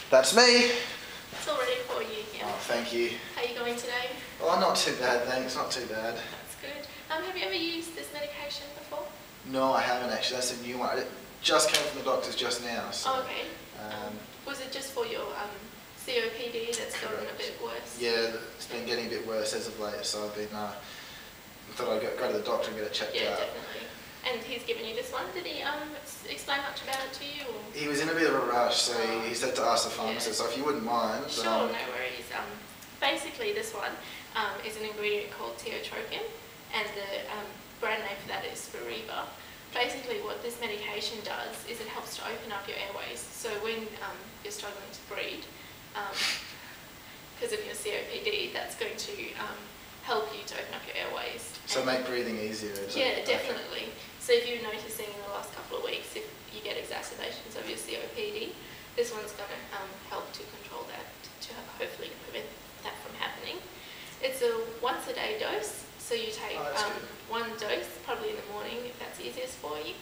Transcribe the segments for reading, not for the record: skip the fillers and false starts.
That's me. It's all ready for you here. Oh, thank you. How are you going today? Oh, not too bad, thanks. Not too bad. That's good. Have you ever used this medication before? No, I haven't actually. That's a new one. It just came from the doctors just now. So, oh, okay. Was it just for your COPD that's gotten a bit worse? Yeah, it's been getting a bit worse as of late, so I've been thought I'd go to the doctor and get it checked out. Yeah, definitely. And he's given you this one. Did he explain much about it to you? Or? He was in a bit of a rush, so he said to ask the pharmacist, so if you wouldn't mind. Sure, no worries. Basically, this one is an ingredient called tiotropium, and the brand name for that is Spiriva. Basically, what this medication does is it helps to open up your airways. So when you're struggling to breathe, because of your COPD, that's going to help you to open up your airways. So make breathing easier. Yeah, definitely. Okay. So if you're noticing in the last couple of weeks, if you get exacerbations of your COPD, this one's going to help to control that, to hopefully prevent that from happening. It's a once-a-day dose, so you take one dose, probably in the morning if that's easiest for you,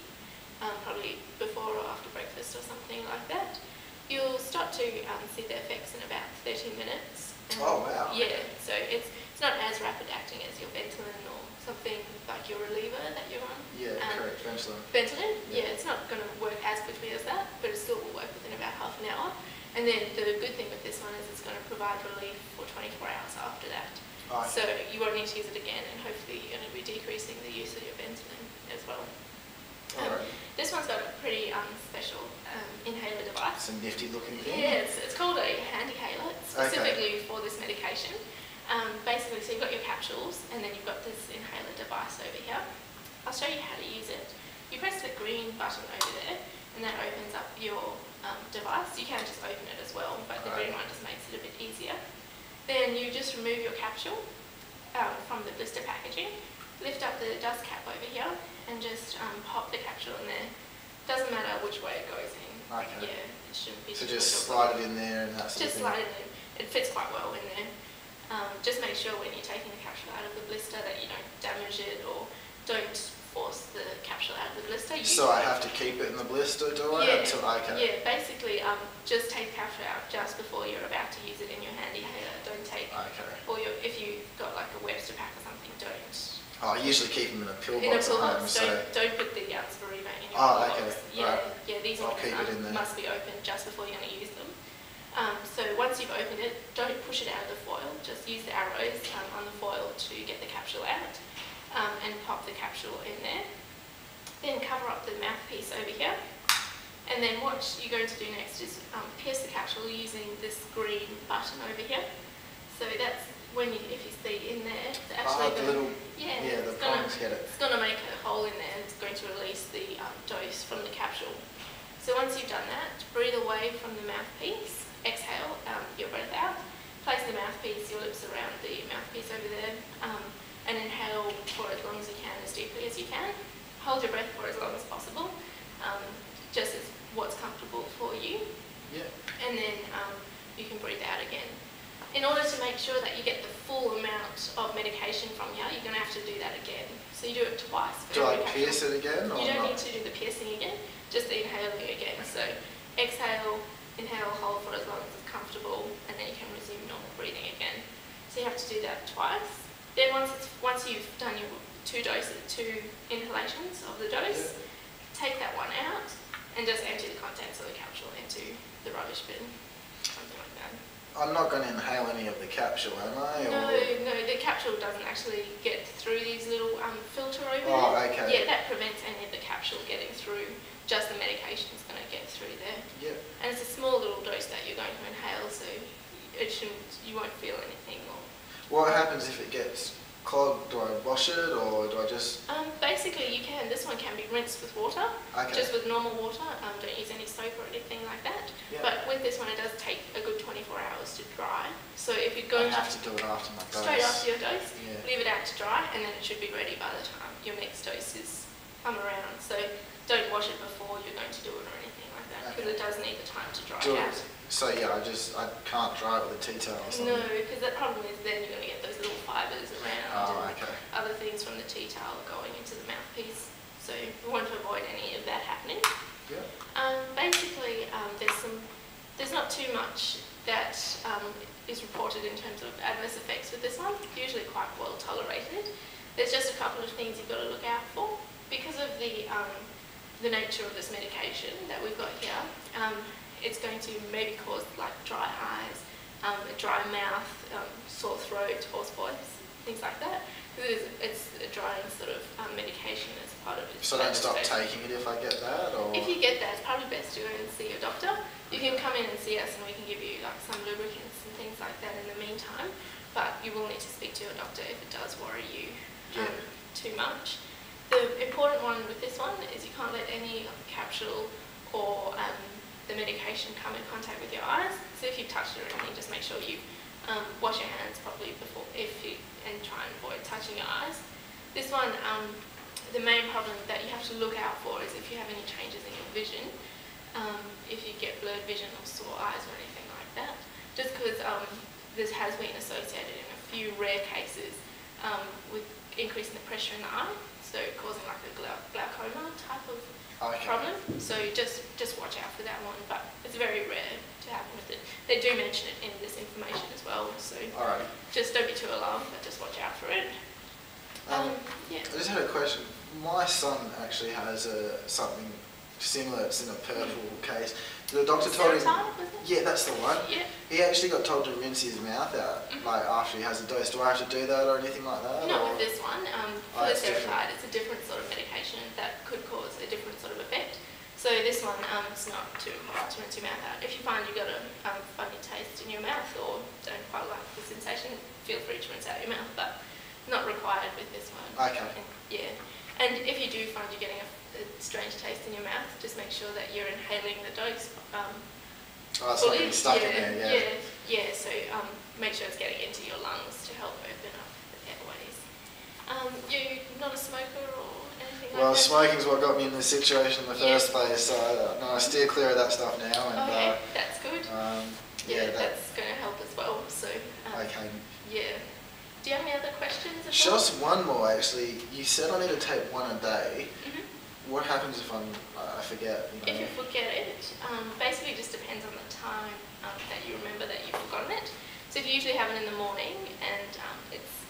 probably before or after breakfast or something like that. You'll start to see the effects in about 30 minutes. Oh wow. Yeah, so it's not as rapid acting as your Ventolin or something like your reliever that you're on. Yeah, correct, Ventolin. Ventolin? Yeah, it's not going to work as quickly as that, but it still will work within about half an hour. And then the good thing with this one is it's going to provide relief for 24 hours after that. Oh, okay. So you won't need to use it again, and hopefully you're going to be decreasing the use of your Ventolin as well. This one's got a pretty special inhaler device. It's a nifty looking thing. Yeah, it's called a Handihaler, specifically for this medication. Basically, so you've got your capsules, and then you've got this inhaler device over here. I'll show you how to use it. You press the green button over there, and that opens up your device. You can just open it as well, but the green one just makes it a bit easier. Then you just remove your capsule from the blister packaging, lift up the dust cap over here, and just pop the capsule in there. Doesn't matter which way it goes in. Okay. Yeah, it shouldn't be. So just slide it in there and that sort of thing? Just slide it in. It fits quite well in there. Just make sure when you're taking the capsule out of the blister that you don't damage it or don't force the capsule out of the blister. So I have to keep it in the blister, do I? Yeah, yeah, basically just take the capsule out just before you're about to use it in your Handihaler. Don't take, or if you've got like a Webster pack or something, don't. Oh, I usually keep them in a pill box at home. Don't put the Spiriva in your pill box. Yeah, these ones must be open just before you're going to use them. So once you've opened it, don't push it out of the foil, just use the arrows on the foil to get the capsule out and pop the capsule in there. Then cover up the mouthpiece over here, and then what you're going to do next is pierce the capsule using this green button over here. So that's when if you see in there, it's actually it's going to make a hole in there and it's going to release the dose from the capsule. So once you've done that, breathe away from the mouthpiece. Exhale your breath out, place the mouthpiece, your lips around the mouthpiece over there, and inhale for as long as you can, as deeply as you can. Hold your breath for as long as possible, just as what's comfortable for you. Yeah. And then you can breathe out again. In order to make sure that you get the full amount of medication from here, you're going to have to do that again. So you do it twice. Do I pierce it again? Or you don't need to do the piercing again, just the inhaling again. So exhale, inhale, hold for as long as it's comfortable, and then you can resume normal breathing again. So you have to do that twice. Then once you've done your two inhalations of the dose, take that one out and just empty the contents of the capsule into the rubbish bin, something like that. I'm not going to inhale any of the capsule, am I? No, the capsule doesn't actually get through these little filter over there. Oh, okay. Yeah, that prevents any of the capsule getting through. Just the medication is going to get through there. Yep. And it's a small little dose that you're going to inhale, so you won't feel anything. What happens if it gets clogged? Do I wash it or do I just... basically you can. This one can be rinsed with water, just with normal water. Don't use any soap or anything like that. Yep. But with this one it does take a good 24 hours to dry. So if you're going I have to do it after my dose. Straight after your dose, leave it out to dry, and then it should be ready by the time your next dose is come around. So don't wash it before you're going to do it or anything like that, because it does need the time to dry out. So yeah, I can't dry it with a tea towel or something? No, because the problem is then you're going to get those little fibres around and other things from the tea towel going into the mouthpiece. So we want to avoid any of that happening. Yeah. Basically, there's there's not too much that is reported in terms of adverse effects with this one. Usually quite well tolerated. There's just a couple of things you've got to look out for. Because of the nature of this medication that we've got here, it's going to maybe cause like dry eyes, a dry mouth, sore throat, hoarse voice, things like that. It's a drying sort of medication as part of it. So don't stop taking it if I get that? Or? If you get that, it's probably best to go and see your doctor. You can come in and see us and we can give you like some lubricants and things like that in the meantime, but you will need to speak to your doctor if it does worry you too much. The important one with this one is you can't let any of the capsule or the medication come in contact with your eyes. So if you've touched it or anything, just make sure you wash your hands properly before, and try and avoid touching your eyes. This one, the main problem that you have to look out for is if you have any changes in your vision, if you get blurred vision or sore eyes or anything like that. Just because this has been associated in a few rare cases with increasing the pressure in the eye, so causing like a glaucoma type of problem. So just watch out for that one, but it's very rare to happen with it. They do mention it in this information as well, so just don't be too alarmed, but just watch out for it. I just had a question. My son actually has something similar. It's in a purple case. The doctor told him. Yeah, that's the one. Yeah. He actually got told to rinse his mouth out, like after he has a dose. Do I have to do that or anything like that? Not with this one. For the Spiriva, it's a different sort of medication that could cause a different sort of effect. So this one, it's not too hard to rinse your mouth out. If you find you've got a funny taste in your mouth or don't quite like the sensation, feel free to rinse out your mouth, but not required with this one. Okay. And if you do find you're getting a strange taste in your mouth, just make sure that you're inhaling the dose. It's not getting stuck in there, so make sure it's getting into your lungs to help open up the airways. You're not a smoker or anything like that? Well, smoking's what got me in this situation in the first place, so I steer clear of that stuff now. And, okay, that's good. That's going to help as well. So, okay. Yeah. Do you have any other questions? Just one more, actually. You said I need to take one a day. What happens if I forget? If you forget it, basically it just depends on the time that you remember that you've forgotten it. So if you usually have it in the morning and it's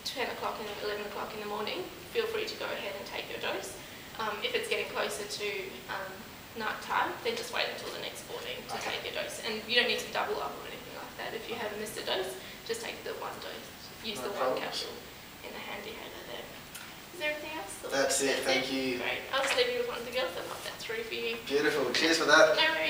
10 o'clock and 11 o'clock in the morning, feel free to go ahead and take your dose. If it's getting closer to night time, then just wait until the next morning to take your dose. And you don't need to double up or anything like that. If you have missed a dose, just take the one dose. Use the one capsule in the Handihaler there. Is there anything else? That's it, thank you. Great. I'll just leave you with one to go, so I'll pop that through for you. Beautiful. Cheers for that. No worries.